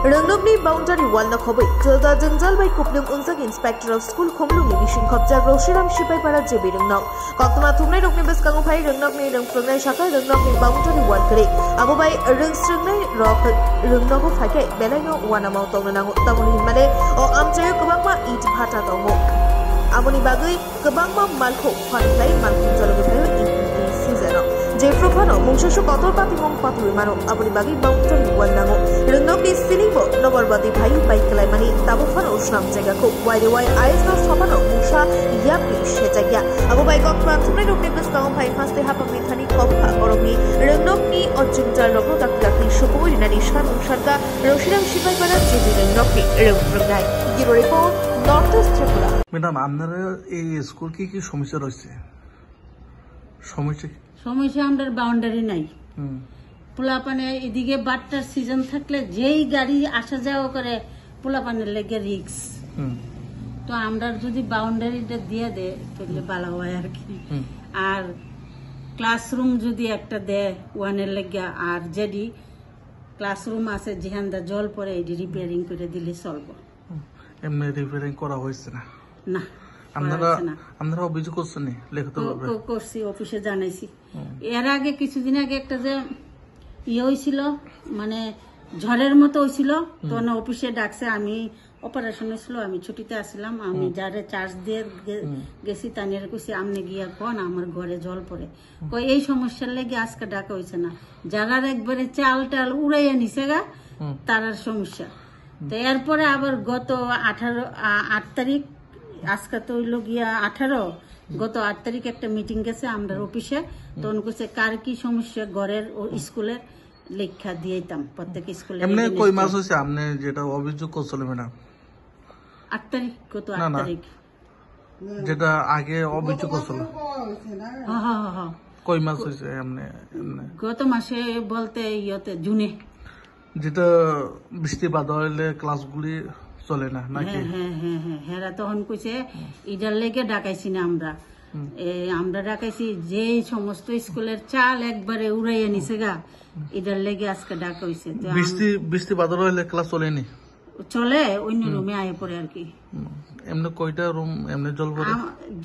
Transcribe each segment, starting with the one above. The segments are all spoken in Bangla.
Rangnokni boundary wall na khobai jalda janjal bai kuplung unsak inspector of school khomlung ni bising khopja Roshiram Sipai para jebi rangnok koktoma thumnai rokni beskango phai rangnokni rangfrungnai shaka rangnokni boundary wall kare abo bai rangstrungnai rok rangnogo phakai belaino wanamau tongna nango tamoni himale o amchayo kubangma it bhata tongo aboni bagai kubangma malkho phanlai malkho jaloge phai season Jefrofano, Mungshu Kotor Pati Mong Patu Mano, Abuni Bagi Mountain Wanango, Renokni Silibo, Nobody Pai, Baikalamani, Tabufano, Sham Jagako, Why Eyes of Sopano, Musha, Yapi, Shetagia, Abubai Gokman, Renoknibus Town Pai, Fast they happen with Honey Kopa, or me, Renokni or Junta Rokotak, Shoko, in Anishan, Shaka, Roshiram Sipai Para, Jibi, Renokni, Renokni, Giro report, Northeast Tripura. Madam, আপনারা এই স্কুল কি সমস্যা রয়েছে সমস্যা আমাদের বাউন্ডারি নাই পোলাপানে এদিকে বাট্টার সিজন থাকলে যেই গাড়ি আসা যাওয়া করে পোলাপানের লেগে রিক্স তো আমরা যদি বাউন্ডারিটা দিয়ে দেয় তাহলে ভালো হয় আর কি আর ক্লাসরুম যদি একটা দেয় ওয়ানের লেগে আর যেদি ক্লাসরুম আছে যেখানটা জল পরে এটি রিপেয়ারিং করে দিলে চলবো এমনি রিপেয়ারিং করা হয়েছে না আপনারা অভিযোগ করছেন করছি অফিসে জানাইছি এর আগে কিছুদিন আগে একটা যে ইয়ে হয়েছিল মানে ঝড়ের মতো হয়েছিল তো অফিসে ডাকছে আমি অপারেশন হয়েছিল আমি ছুটিতে আসলাম আমি যারে চার্জ দিয়ে গেছি তানিয়ার কইছি আমনে গিয়া কোন আমার ঘরে জল পড়ে এই সমস্যার লেগে আজকে ডাকা হয়েছে না যারার একবারে চাল টাল উড়াইয়া নিছে গা তার সমস্যা তো এরপরে আবার গত 8 তারিখ আজকে তো হইল গিয়া 18 গত 8 তারিখ একটা মিটিং গেছে আমরা অফিসে তখন কইছে কার কি সমস্যা ঘরের ও স্কুলের লেখা দিয়েতাম প্রত্যেক স্কুলে এমনি কই মাস হইছে আপনি যেটা অভিযোগ করছিলেন ম্যাডাম 8 তারিখ গত 8 তারিখ যেটা আগে অভিযোগ করছিল হ্যাঁ কই মাস হইছে এমনি গত মাসে বলতে ইয়তে জুনে যেটা বৃষ্টি বাদল হইলে ক্লাসগুলি চলে না নাকি হ্যাঁ তখন কইছে ইডার লেগে ডাকাইছি না আমরা ডাকাইছি যে সমস্ত স্কুলের চাল একবারে উড়াইয়া নিছে গা ইডার লেগে আজকে ডাকা হইছে বৃষ্টি বাদল হইলে ক্লাস চলেনি চলে অন্য রুমে আয় পড়ে আর কি এমনি কয়টা রুম এমনি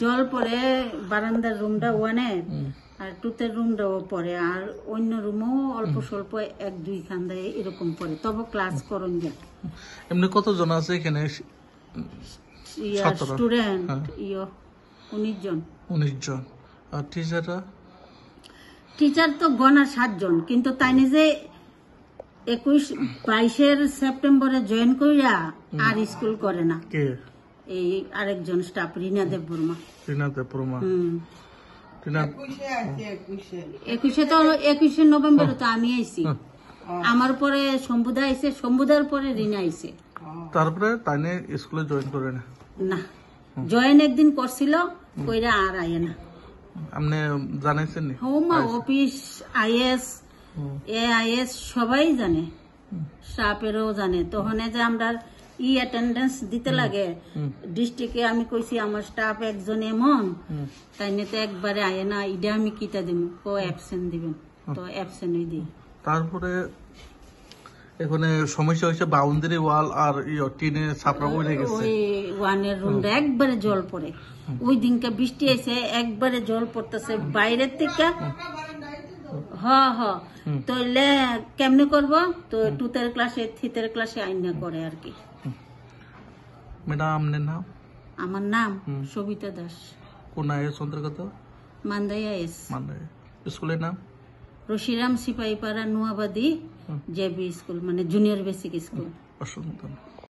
জল পড়ে বারান্দার রুমটা ওয়ানে আর টুতের রুমটাও পড়ে আর অন্য রুমও অল্প স্বল্প 1-2 খান্দায় এরকম পড়ে তবে ক্লাস করন যায় এমনি কতজন আছে এখানে স্টুডেন্ট 19 জন আর টিচার তো গনা 7 জন কিন্তু তাই নিজে 22 সেপ্টেম্বরে জয়েন কইরা আর স্কুল করে না এই আরেকজন স্টাফ রিনা দেব বর্মা 21 নভেম্বর তো আমি আইছি আমার পরে শম্ভুদা আইছে শম্ভুদার পরে রিনা আইছে তারপরে তাইনে স্কুলে জয়েন করে না জয়েন একদিন করছিল কইরা আর আয় না আপনি জানাইছেন নি হোম অফিস আইএস এআইএস সবাই জানে স্টাফেরও জানে তখন যে আমরা অ্যাটেন্ডেন্স দিতে লাগে ডিস্ট্রিক্টে আমি কইছি আমার স্টাফ একজন এমন তাইনে তো একবারে আয় না ইডা আমি কিটা দিব অ্যাবসেন্ট দিবেন তো অ্যাবসেন্টই দিই তারপরে এখানে সমস্যা হয়েছে বাউন্ডারি ওয়াল আর টিনে ছাপড়া হয়ে গেছে ওই ওয়ানের রুমটা একবারে জল পড়ে ওই দিনকে বৃষ্টি এসে একবারে জল পড়তেছে বাইরের থেকে তো কেমনে করবো তো 2 ক্লাসে 3 ক্লাসে আইনা করে আর কি ম্যাডাম আপনার নাম আমার নাম সবিতা দাস কোন আইএস অন্তর্গত মান্দাইয়া এস স্কুলের নাম রশিরাম সিপাহী পাড়া নোয়াবাদী জেবি স্কুল মানে জুনিয়র বেসিক স্কুল অসংখ্য